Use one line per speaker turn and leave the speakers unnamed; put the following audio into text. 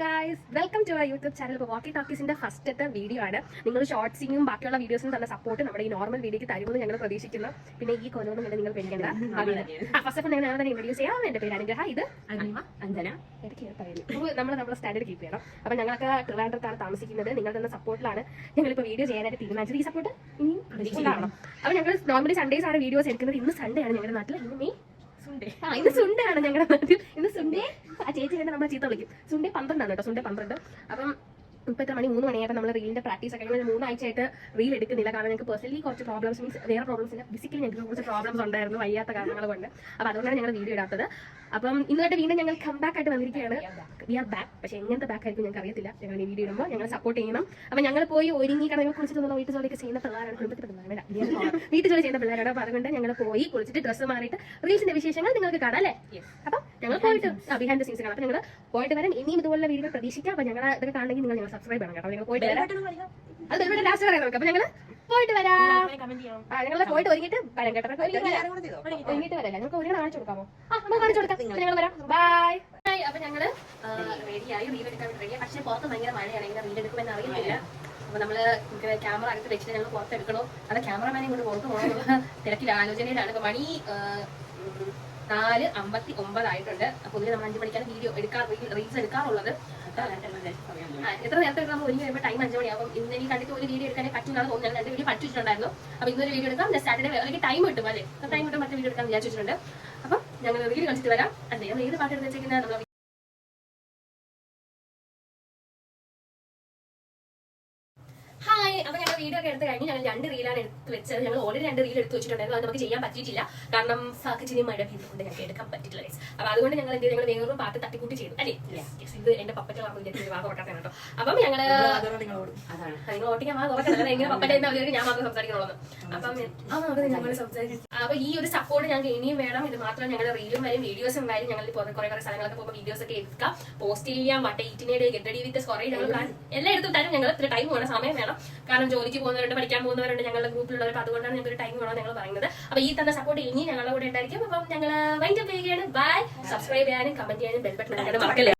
Guys, welcome to our YouTube channel. ഇപ്പോൾ വാക്കി ടോക്കീസിന്റെ ഫസ്റ്റത്തെ വീഡിയോ ആണ്. നിങ്ങൾ ഷോർട്സിനും ബാക്കിയുള്ള വീഡിയോസിനും തന്ന സപ്പോർട്ട് നമ്മുടെ ഈ നോർമൽ വീഡിയോക്ക് തരുമെന്ന് ഞങ്ങൾ പ്രതീക്ഷിക്കുന്നു. പിന്നെ ഈ കൊല്ലമൊന്നും കണ്ട് നിങ്ങൾ പേടിക്കേണ്ട. ഫസ്റ്റ് ഓഫ് ഓൾ ഞങ്ങൾ തന്നെ ഇൻട്രൊഡ്യൂസ് ചെയ്യാം. എന്റെ പേര് അനുഗ്രഹ, ഇത് അഞ്ജന. നമ്മൾ സ്റ്റാൻഡേർഡ് കീപ്പ് ചെയ്യണം. അപ്പോൾ ഞങ്ങളൊക്കെ ട്രിവാൻഡ്രത്താണ് താമസിക്കുന്നത്. നിങ്ങൾ തന്ന സപ്പോർട്ടിലാണ് ഞങ്ങളിപ്പോൾ വീഡിയോ ചെയ്യാനായിട്ട് തീരുമാനിച്ചത്. ഈ സപ്പോർട്ട് ഇനിയും ഉണ്ടാവണം. അപ്പോൾ ഞങ്ങൾ നോർമലി സൺഡേസ് ആണ് വീഡിയോസ് എടുക്കുന്നത്. ഇന്ന് സൺഡേ ആണ് ഞങ്ങളുടെ നാട്ടിൽ. ഇന്ന് സുണ്ടേ ആണ് ഞങ്ങളുടെ നാട്ടിൽ. ഇന്ന് സുണ്ടേ ആ ചേച്ചി തന്നെ നമ്മളെ ചീത്ത വിളിക്കും. സുണ്ടേ 12 ആണ് കേട്ടോ. സുണ്ടേ 12. അപ്പം ഇപ്പോഴത്തെ മണി 3 മണിയായപ്പോൾ നമ്മൾ റീലിന്റെ പ്രാക്ടീസ് ഒക്കെ കഴിഞ്ഞാൽ 3 ആഴ്ചയായിട്ട് റീൽ എടുക്കുന്നില്ല. കാരണം ഞങ്ങൾക്ക് പേഴ്സണലി കുറച്ച് പ്രോബ്ലംസ്, മീൻസ് വേറെ പ്രോബ്ലംസ് ഇല്ല, ഫിസിക്കലി ഞങ്ങൾക്ക് കുറച്ച് പ്രോബ്ലംസ് ഉണ്ടായിരുന്നു, വയ്യാത്ത കാരണങ്ങൾ കൊണ്ട്. അപ്പോൾ അതുകൊണ്ടാണ് ഞങ്ങൾ വീഡിയോ ഇടാത്തത്. അപ്പം ഇന്നത്തെ വീണ്ടും ഞങ്ങൾ കംബാക്ക് ആയിട്ട് വന്നിരിക്കുകയാണ്. We are back. പക്ഷേ എങ്ങനത്തെ ബാക്ക് ആയിരിക്കും ഞങ്ങൾക്ക് അറിയത്തില്ല. ഞങ്ങൾ ഈ വീഡിയോ ഇടുമ്പോൾ ഞങ്ങൾ സപ്പോർട്ട് ചെയ്യണം. അപ്പം ഞങ്ങൾ പോയി ഒരുങ്ങി കടങ്ങൾ കുളിച്ചിട്ട് വീട്ടു ജോലിയൊക്കെ ചെയ്യുന്ന പിള്ളേരാണ്. വീട്ടു ജോലി ചെയ്യുന്ന പിള്ളേരാണ്. അപ്പോൾ അതുകൊണ്ട് ഞങ്ങൾ പോയി കുളിച്ചിട്ട് ഡ്രസ്സ് മാറിയിട്ട് റീൽസിന്റെ വിശേഷങ്ങൾ നിങ്ങൾക്ക് കാണാം അല്ലേ? അപ്പം ഞങ്ങൾ പോയിട്ട് ബിഹൈൻഡ് ദ സീൻസ് കാണാം. അപ്പോൾ ഞങ്ങൾ പോയിട്ട് വരാം. ഇനിയും ഇതുപോലുള്ള വീഡിയോ പ്രതീക്ഷിക്കാം. അപ്പോൾ ഞങ്ങൾ ഇതൊക്കെ കാണണമെങ്കിൽ നിങ്ങൾ സബ്സ്ക്രൈബ് ചെയ്യണം കേട്ടോ. ഞങ്ങൾ പോയിട്ട് വരാം. അത് ഇവിടെ ലാസ്റ്റ് പറയാം നമുക്ക്. അപ്പോൾ ഞങ്ങൾ പോയിട്ട് വരാം. ഞങ്ങൾ പോയിട്ട് ഒരുങ്ങിട്ട് വരാം കേട്ടോ. ഒരുങ്ങിട്ട് വരാം. ഞങ്ങൾക്ക് ഒരുങ്ങി കാണിച്ചു കൊടുക്കാമോ? നമുക്ക് കാണിച്ചു കൊടുക്കാം. ഞങ്ങൾ വരാം. ബൈ. അപ്പൊ ഞങ്ങള് റെഡിയായി, റീൽ എടുക്കാൻ വേണ്ടി റെഡിയായി. പക്ഷേ പുറത്ത് ഭയങ്കര മഴയാണ്. എങ്ങനെ റീൽ എടുക്കുമെന്ന് അറിയില്ല. അപ്പൊ നമ്മള് ക്യാമറ അകത്ത് വെച്ചിട്ട് ഞങ്ങൾ പുറത്തെടുക്കണോ അത് ക്യാമറമാനെ കൊണ്ട് പുറത്ത് പോകണമെന്നുള്ള തിരക്കിലാണ്, ആലോചനയിലാണ്. ഇപ്പൊ മണി 4:59 ആയിട്ടുണ്ട്. പൊതുവെ നമ്മൾ 5 മണിക്കാണ് വീഡിയോ റീൽസ് എടുക്കാറുള്ളത്. എത്ര നേരത്തെ നമ്മൾ ഒരുങ്ങി വരുമ്പോൾ ടൈം 5 മണിയാകും. ഇന്ന് എനിക്ക് കണ്ടിട്ട് ഒരു വീഡിയോ എടുക്കാനേ പറ്റുന്നതാണ് തോന്നുന്നത്. ഞങ്ങൾ 2 വീഡിയോ പഠിച്ചിട്ടുണ്ടായിരുന്നു. അപ്പൊ ഇന്നൊരു വീഡിയോ എടുക്കാം. സാറ്റർഡേ അല്ലെങ്കിൽ ടൈം കിട്ടും അല്ലേ? ടൈം കിട്ടും മറ്റേ വീഡിയോ എടുക്കാൻ വിചാരിച്ചിട്ടുണ്ട്. അപ്പം ഞങ്ങൾ വീഡിയോ കളിച്ചിട്ട് വരാം. അതെ, നമ്മൾ ഏത് പാട്ട് എടുത്ത് വെച്ചിരിക്കുന്നത് നമ്മൾ ഹായ്. അപ്പൊ ഞങ്ങൾ വീഡിയോ ഒക്കെ എടുത്ത് കഴിഞ്ഞ് ഞങ്ങൾ 2 റീലാണ് എടുത്ത് വെച്ചത്. ഞങ്ങൾ ഓൾറെഡി 2 റീൽ എടുത്ത് വെച്ചിട്ടുണ്ടായിരുന്നു. അത് നമുക്ക് ചെയ്യാൻ പറ്റിയിട്ടില്ല. കാരണം സാഹചര്യം മഴ പെയ്തുകൊണ്ട് ഞങ്ങൾക്ക് എടുക്കാൻ പറ്റിയിട്ടില്ല. അപ്പൊ അതുകൊണ്ട് ഞങ്ങൾ വേറൊരു പാട്ട് തട്ടിക്കൂട്ടി ചെയ്തു അല്ലേ? ഇത് എന്റെ പപ്പറ്റ വാ തുറക്കാത്ത കേട്ടോ. അപ്പം ഞങ്ങള് നിങ്ങൾ ഓട്ടിക്കാൻ വാ തുറക്കണം. എങ്ങനെ പപ്പറ്റ ഞാൻ മാത്രം സംസാരിക്കണുള്ളൂ. അപ്പം ഞങ്ങൾ സംസാരിച്ചു. അപ്പൊ ഈ ഒരു സപ്പോർട്ട് ഞങ്ങൾക്ക് ഇനിയും വേണം. ഇത് മാത്രം ഞങ്ങളുടെ റീലും വരും, വീഡിയോസും വരും. ഞങ്ങൾ കുറെ സ്ഥലങ്ങളൊക്കെ പോകുമ്പോൾ വീഡിയോസ് ഒക്കെ എടുക്കാം, പോസ്റ്റ് ചെയ്യാം. വട്ട 18 ഗെറ്റ് റെഡി വിത്ത് കുറെ ഞങ്ങൾ പ്ലാൻ എല്ലാം എടുത്ത് തരും. ഞങ്ങൾ ഇത്ര ടൈം വേണം, സമയം വേണം. കാരണം ജോലിക്ക് പോകുന്നവരുണ്ട്, പഠിക്കാൻ പോകുന്നവരുണ്ട് ഞങ്ങളുടെ ഗ്രൂപ്പിലുള്ളവർ. അപ്പൊ അതുകൊണ്ടാണ് ഞങ്ങൾക്ക് ഒരു ടൈം വേണം ഞങ്ങൾ പറയുന്നത്. അപ്പൊ ഈ തന്ന സപ്പോർട്ട് ഇനി ഞങ്ങളുടെ കൂടെ ഉണ്ടായിരിക്കും. അപ്പം ഞങ്ങൾ വൈൻഡ് അപ്പ് ചെയ്യുകയാണ്. ബൈ. സബ്സ്ക്രൈബ് ചെയ്യാനും കമന്റ് ചെയ്യാനും ബെൽ ബട്ടൺ മറക്കല്ലേ.